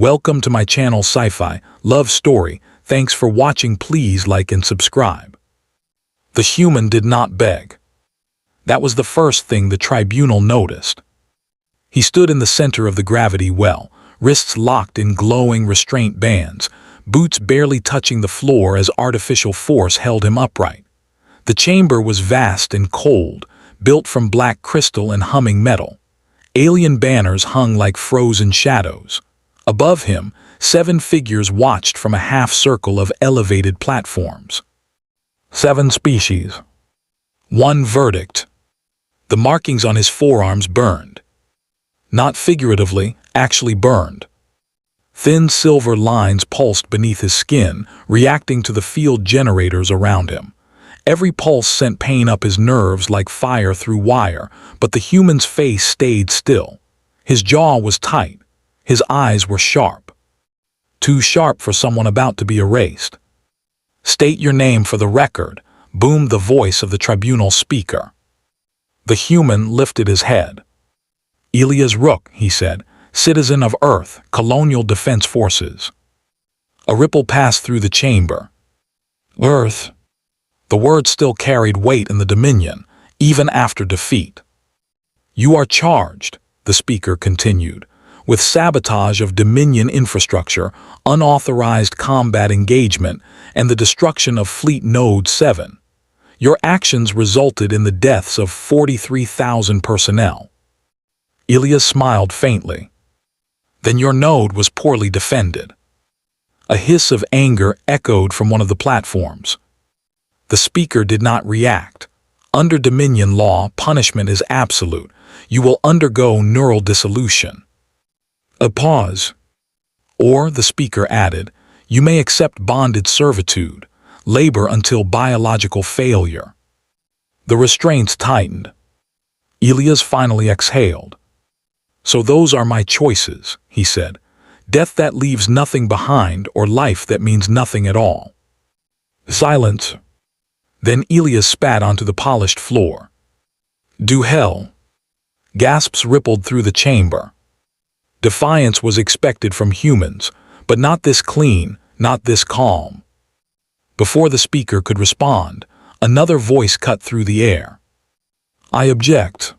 Welcome to my channel Sci-Fi, Love Story. Thanks for watching. Please like and subscribe. The human did not beg. That was the first thing the tribunal noticed. He stood in the center of the gravity well, wrists locked in glowing restraint bands, boots barely touching the floor as artificial force held him upright. The chamber was vast and cold, built from black crystal and humming metal. Alien banners hung like frozen shadows. Above him, 7 figures watched from a half-circle of elevated platforms. 7 species. 1 verdict. The markings on his forearms burned. Not figuratively, actually burned. Thin silver lines pulsed beneath his skin, reacting to the field generators around him. Every pulse sent pain up his nerves like fire through wire, but the human's face stayed still. His jaw was tight. His eyes were sharp. Too sharp for someone about to be erased. "State your name for the record," boomed the voice of the tribunal speaker. The human lifted his head. "Elias Rook," he said, "citizen of Earth, Colonial Defense Forces." A ripple passed through the chamber. "Earth." The word still carried weight in the Dominion, even after defeat. "You are charged," the speaker continued, "with sabotage of Dominion infrastructure, unauthorized combat engagement, and the destruction of Fleet Node 7. Your actions resulted in the deaths of 43,000 personnel." Elias smiled faintly. "Then your node was poorly defended." A hiss of anger echoed from one of the platforms. The speaker did not react. Under Dominion law, punishment is absolute. You will undergo neural dissolution. A pause. "Or," the speaker added, "you may accept bonded servitude, labor until biological failure." The restraints tightened. Elias finally exhaled. "So those are my choices," he said. "Death that leaves nothing behind, or life that means nothing at all." Silence. Then Elias spat onto the polished floor. "Do hell." Gasps rippled through the chamber. Defiance was expected from humans, but not this clean, not this calm. Before the speaker could respond, another voice cut through the air. "I object."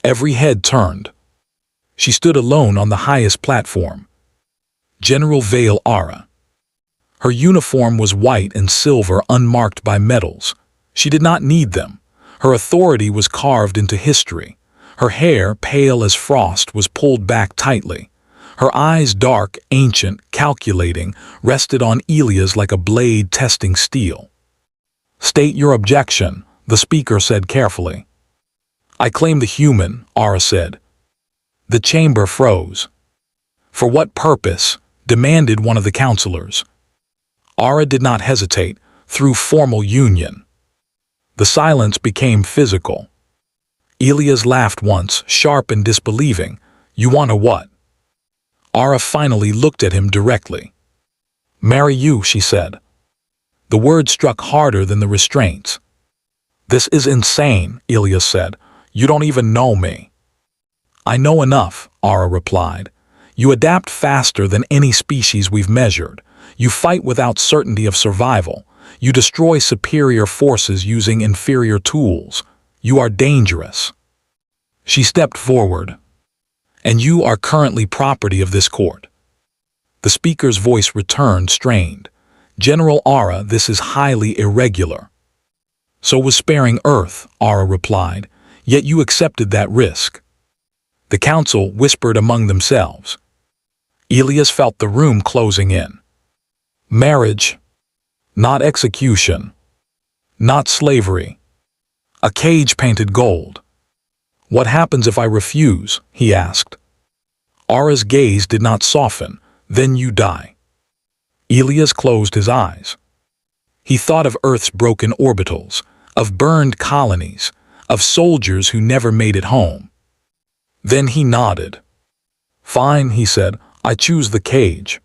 Every head turned. She stood alone on the highest platform. General Vale Ara. Her uniform was white and silver, unmarked by medals. She did not need them. Her authority was carved into history. Her hair, pale as frost, was pulled back tightly. Her eyes, dark, ancient, calculating, rested on Elias like a blade testing steel. "State your objection," the speaker said carefully. "I claim the human," Ara said. The chamber froze. "For what purpose?" demanded one of the counselors. Ara did not hesitate, through formal union. The silence became physical. Elias laughed once, sharp and disbelieving. "You want a what?" Ara finally looked at him directly. "Marry you," she said. The word struck harder than the restraints. "This is insane," Elias said. "You don't even know me." "I know enough," Ara replied. "You adapt faster than any species we've measured. You fight without certainty of survival. You destroy superior forces using inferior tools. You are dangerous." She stepped forward. "And you are currently property of this court." The speaker's voice returned, strained. "General Ara, this is highly irregular." "So was sparing Earth," Ara replied, "yet you accepted that risk." The council whispered among themselves. Elias felt the room closing in. "Marriage. Not execution. Not slavery. A cage painted gold." "What happens if I refuse?" he asked. Ara's gaze did not soften. "Then you die." Elias closed his eyes. He thought of Earth's broken orbitals, of burned colonies, of soldiers who never made it home. Then he nodded. "Fine," he said, "I choose the cage."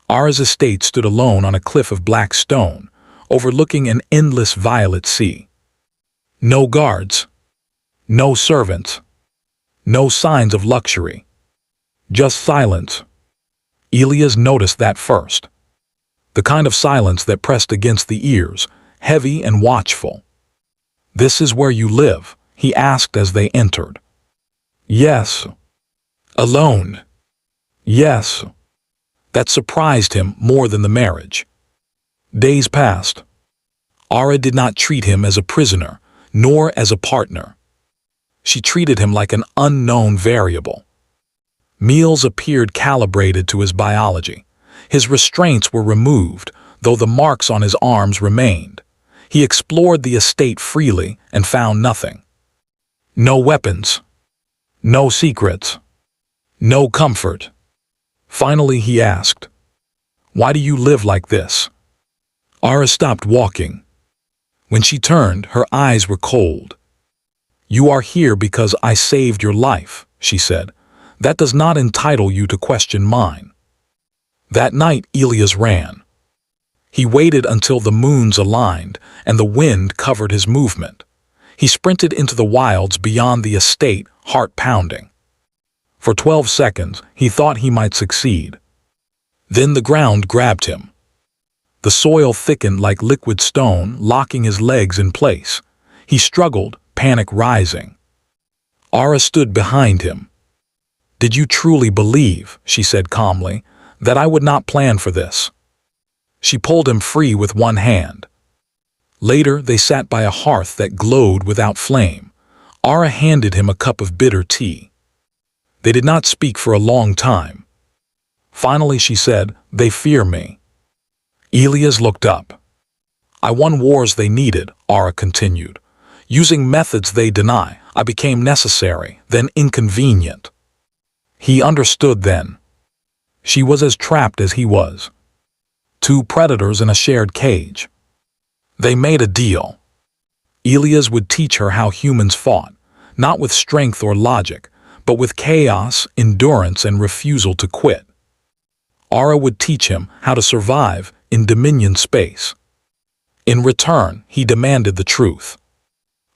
Ara's estate stood alone on a cliff of black stone, overlooking an endless violet sea. No guards. No servants. No signs of luxury. Just silence. Elias noticed that first. The kind of silence that pressed against the ears, heavy and watchful. "This is where you live?" he asked as they entered. "Yes." "Alone?" "Yes." That surprised him more than the marriage. Days passed. Ara did not treat him as a prisoner, nor as a partner. She treated him like an unknown variable. Meals appeared calibrated to his biology. His restraints were removed, though the marks on his arms remained. He explored the estate freely and found nothing. No weapons. No secrets. No comfort. Finally he asked, "Why do you live like this?" Ara stopped walking. When she turned, her eyes were cold. "You are here because I saved your life," she said. "That does not entitle you to question mine." That night Elias ran. He waited until the moons aligned and the wind covered his movement. He sprinted into the wilds beyond the estate, heart pounding. For 12 seconds, he thought he might succeed. Then the ground grabbed him. The soil thickened like liquid stone, locking his legs in place. He struggled, panic rising. Ara stood behind him. "Did you truly believe," she said calmly, "that I would not plan for this?" She pulled him free with one hand. Later, they sat by a hearth that glowed without flame. Ara handed him a cup of bitter tea. They did not speak for a long time. Finally she said, "They fear me." Elias looked up. "I won wars they needed," Ara continued. "Using methods they deny, I became necessary, then inconvenient." He understood then. She was as trapped as he was. Two predators in a shared cage. They made a deal. Elias would teach her how humans fought, not with strength or logic, but with chaos, endurance, and refusal to quit. Ara would teach him how to survive in Dominion space. In return, he demanded the truth.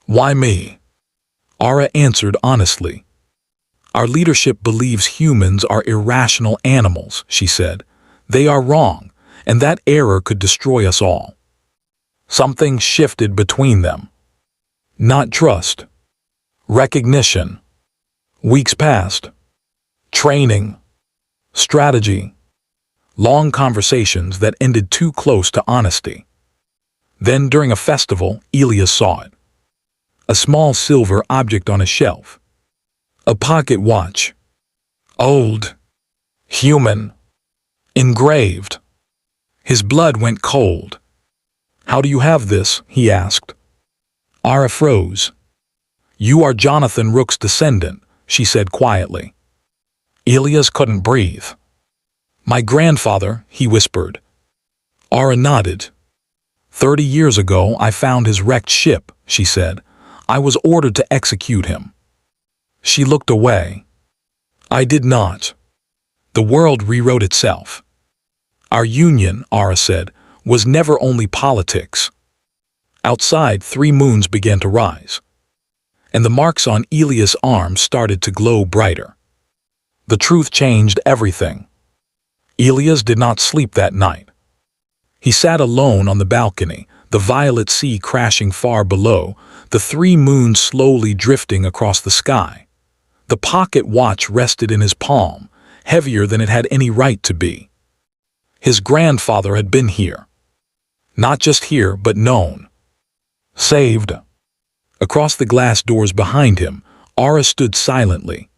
"Why me?" Ara answered honestly. "Our leadership believes humans are irrational animals," she said. "They are wrong, and that error could destroy us all." Something shifted between them. Not trust. Recognition. Weeks passed. Training. Strategy. Long conversations that ended too close to honesty. Then, during a festival, Elias saw it. A small silver object on a shelf. A pocket watch. Old. Human. Engraved. His blood went cold. "How do you have this?" he asked. Ara froze. "You are Jonathan Rook's descendant," she said quietly. Elias couldn't breathe. "My grandfather," he whispered. Ara nodded. 30 years ago I found his wrecked ship," she said. "I was ordered to execute him." She looked away. "I did not." The world rewrote itself. "Our union," Ara said, "was never only politics." Outside, 3 moons began to rise, and the marks on Elias' arms started to glow brighter. The truth changed everything. Elias did not sleep that night. He sat alone on the balcony, the violet sea crashing far below, the 3 moons slowly drifting across the sky. The pocket watch rested in his palm, heavier than it had any right to be. His grandfather had been here. Not just here, but known. Saved. Across the glass doors behind him, Ara stood silently,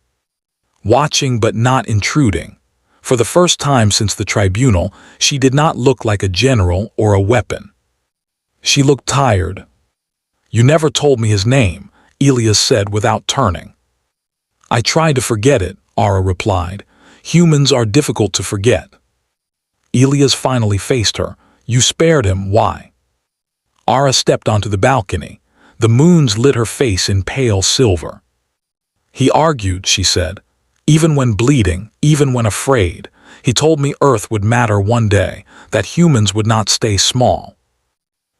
watching but not intruding. For the first time since the tribunal, she did not look like a general or a weapon. She looked tired. "You never told me his name," Elias said without turning. "I tried to forget it," Ara replied. "Humans are difficult to forget." Elias finally faced her. "You spared him, why?" Ara stepped onto the balcony. The moons lit her face in pale silver. "He argued," she said. "Even when bleeding, even when afraid. He told me Earth would matter one day, that humans would not stay small."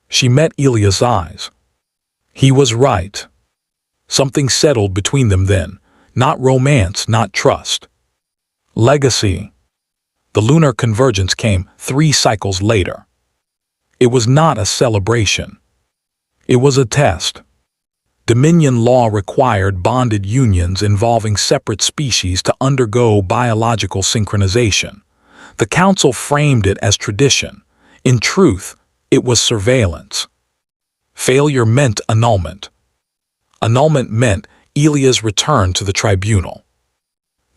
She met Elias' eyes. He was right. Something settled between them then. Not romance, not trust. Legacy. The lunar convergence came 3 cycles later. It was not a celebration. It was a test. Dominion law required bonded unions involving separate species to undergo biological synchronization. The Council framed it as tradition. In truth, it was surveillance. Failure meant annulment. Annulment meant Elia's return to the tribunal.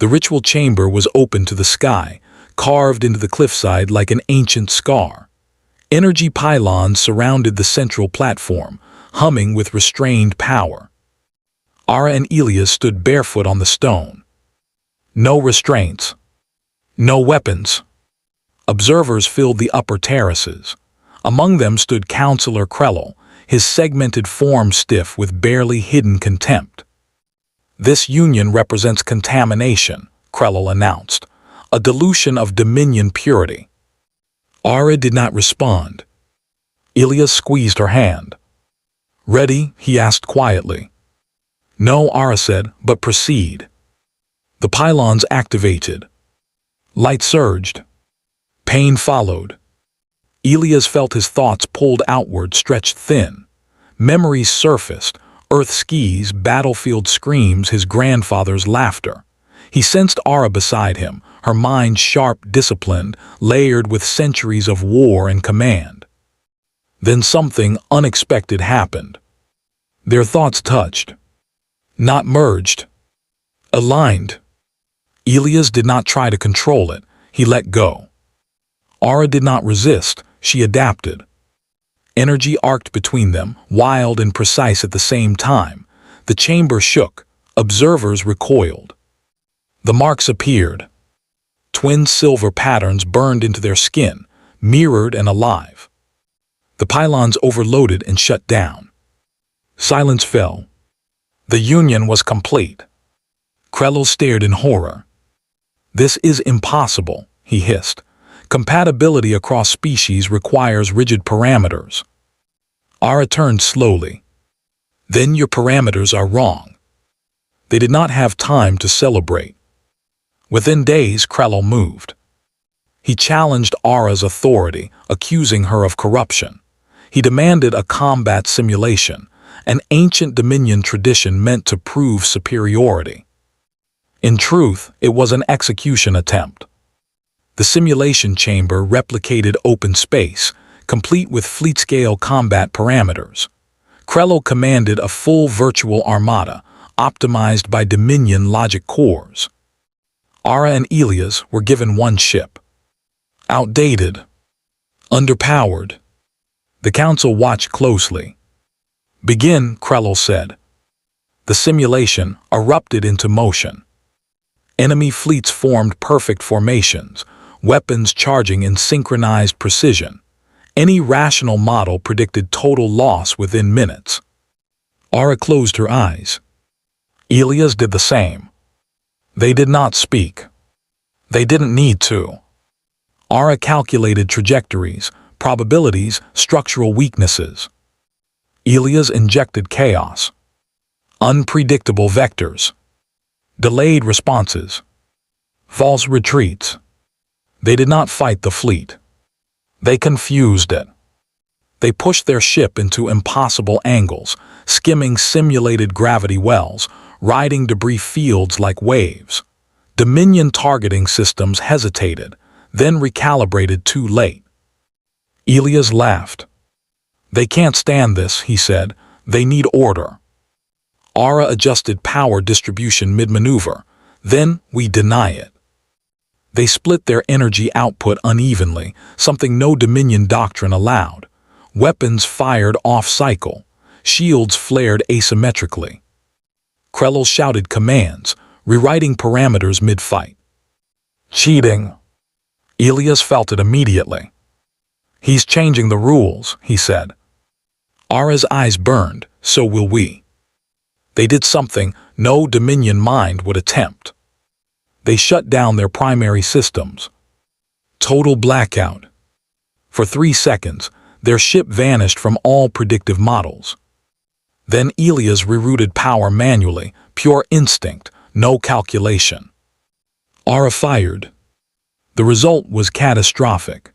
The ritual chamber was open to the sky, carved into the cliffside like an ancient scar. Energy pylons surrounded the central platform, humming with restrained power. Ara and Elia stood barefoot on the stone. No restraints. No weapons. Observers filled the upper terraces. Among them stood Counselor Krellel, his segmented form stiff with barely hidden contempt. "This union represents contamination," Krellel announced, "a dilution of Dominion purity." Ara did not respond. Elia squeezed her hand. "Ready?" he asked quietly. "No," Ara said, "but proceed." The pylons activated. Light surged. Pain followed. Elias felt his thoughts pulled outward, stretched thin. Memories surfaced, Earth skis, battlefield screams, his grandfather's laughter. He sensed Ara beside him, her mind sharp, disciplined, layered with centuries of war and command. Then something unexpected happened. Their thoughts touched. Not merged. Aligned. Elias did not try to control it, he let go. Ara did not resist, she adapted. Energy arced between them, wild and precise at the same time. The chamber shook, observers recoiled. The marks appeared. Twin silver patterns burned into their skin, mirrored and alive. The pylons overloaded and shut down. Silence fell. The union was complete. Krellel stared in horror. "This is impossible," he hissed. "Compatibility across species requires rigid parameters." Ara turned slowly. "Then your parameters are wrong." They did not have time to celebrate. Within days, Krellel moved. He challenged Ara's authority, accusing her of corruption. He demanded a combat simulation, an ancient Dominion tradition meant to prove superiority. In truth, it was an execution attempt. The simulation chamber replicated open space, complete with fleet-scale combat parameters. Krellel commanded a full virtual armada, optimized by Dominion logic cores. Ara and Elias were given one ship. Outdated. Underpowered. The Council watched closely. "Begin," Krellel said. The simulation erupted into motion. Enemy fleets formed perfect formations, weapons charging in synchronized precision. Any rational model predicted total loss within minutes. Ara closed her eyes. Elias did the same. They did not speak. They didn't need to. Ara calculated trajectories, probabilities, structural weaknesses. Elias injected chaos. Unpredictable vectors. Delayed responses. False retreats. They did not fight the fleet. They confused it. They pushed their ship into impossible angles, skimming simulated gravity wells, riding debris fields like waves. Dominion targeting systems hesitated, then recalibrated too late. Elias laughed. "They can't stand this," he said. "They need order." Ara adjusted power distribution mid-maneuver. "Then we deny it." They split their energy output unevenly, something no Dominion doctrine allowed. Weapons fired off-cycle. Shields flared asymmetrically. Krellel shouted commands, rewriting parameters mid-fight. "Cheating." Elias felt it immediately. "He's changing the rules," he said. Ara's eyes burned. "So will we." They did something no Dominion mind would attempt. They shut down their primary systems. Total blackout. For 3 seconds, their ship vanished from all predictive models. Then Elias rerouted power manually, pure instinct, no calculation. Ara fired. The result was catastrophic.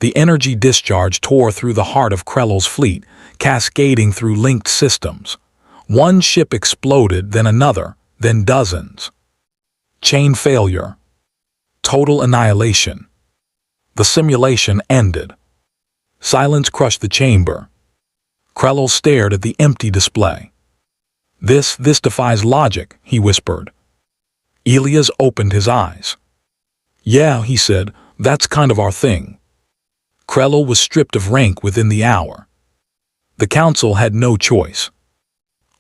The energy discharge tore through the heart of Krell's fleet, cascading through linked systems. One ship exploded, then another, then dozens. Chain failure. Total annihilation. The simulation ended. Silence crushed the chamber. Krell stared at the empty display. This defies logic, he whispered. Elias opened his eyes. Yeah, he said, that's kind of our thing. Krell was stripped of rank within the hour. The council had no choice.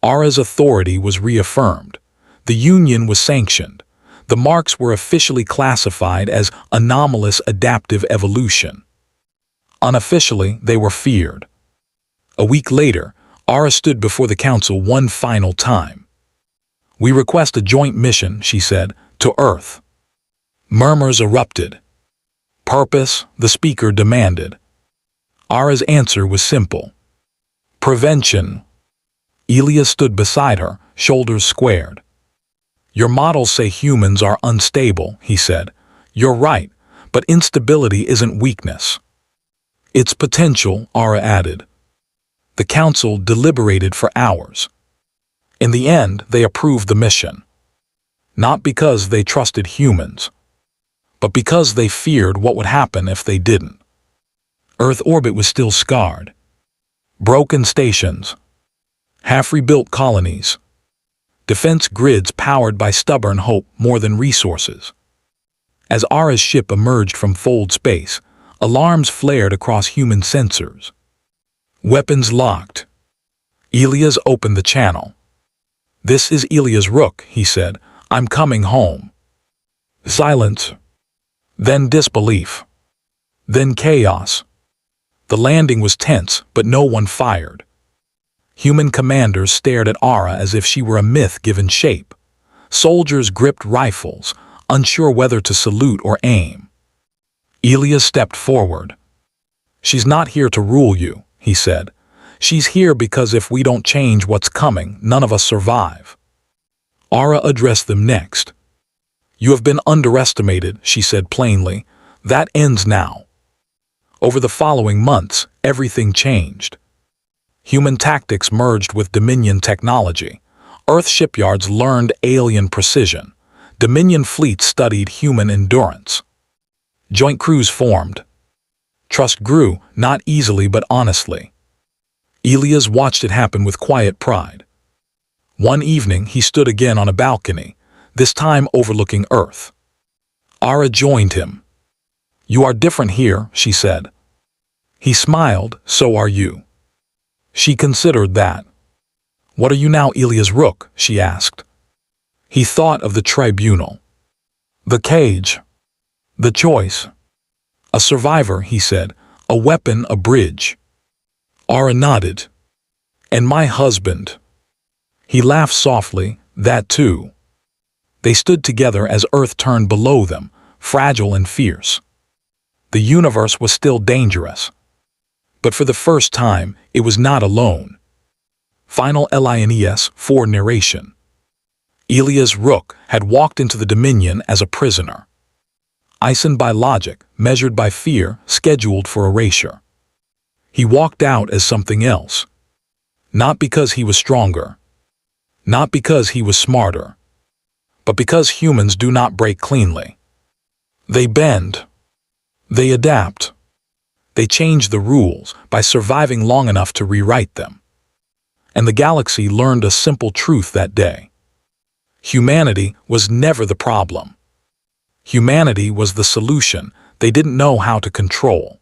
Ara's authority was reaffirmed. The union was sanctioned. The marks were officially classified as anomalous adaptive evolution. Unofficially, they were feared. A week later, Ara stood before the council one final time. We request a joint mission, she said, to Earth. Murmurs erupted. Purpose, the speaker demanded. Ara's answer was simple. Prevention. Elias stood beside her, shoulders squared. Your models say humans are unstable, he said. You're right, but instability isn't weakness. It's potential, Ara added. The council deliberated for hours. In the end, they approved the mission. Not because they trusted humans, but because they feared what would happen if they didn't. Earth orbit was still scarred. Broken stations. Half-rebuilt colonies. Defense grids powered by stubborn hope more than resources. As Ara's ship emerged from fold space, alarms flared across human sensors. Weapons locked. Elias opened the channel. This is Elias Rook, he said. I'm coming home. Silence. Then disbelief. Then chaos. The landing was tense, but no one fired. Human commanders stared at Ara as if she were a myth given shape. Soldiers gripped rifles, unsure whether to salute or aim. Elias stepped forward. She's not here to rule you, he said. She's here because if we don't change what's coming, none of us survive. Ara addressed them next. You have been underestimated, she said plainly. That ends now. Over the following months, everything changed. Human tactics merged with Dominion technology. Earth shipyards learned alien precision. Dominion fleets studied human endurance. Joint crews formed. Trust grew, not easily but honestly. Elias watched it happen with quiet pride. One evening, he stood again on a balcony, this time overlooking Earth. Ara joined him. You are different here, she said. He smiled, so are you. She considered that. What are you now, Elias Rook? She asked. He thought of the tribunal. The cage. The choice. A survivor, he said. A weapon, a bridge. Ara nodded. And my husband. He laughed softly, that too. They stood together as Earth turned below them, fragile and fierce. The universe was still dangerous. But for the first time, it was not alone. Final LINES 4 narration. Elias Rook had walked into the Dominion as a prisoner. Eisen by logic, measured by fear, scheduled for erasure. He walked out as something else. Not because he was stronger. Not because he was smarter. But because humans do not break cleanly. They bend. They adapt. They change the rules by surviving long enough to rewrite them. And the galaxy learned a simple truth that day. Humanity was never the problem. Humanity was the solution they didn't know how to control.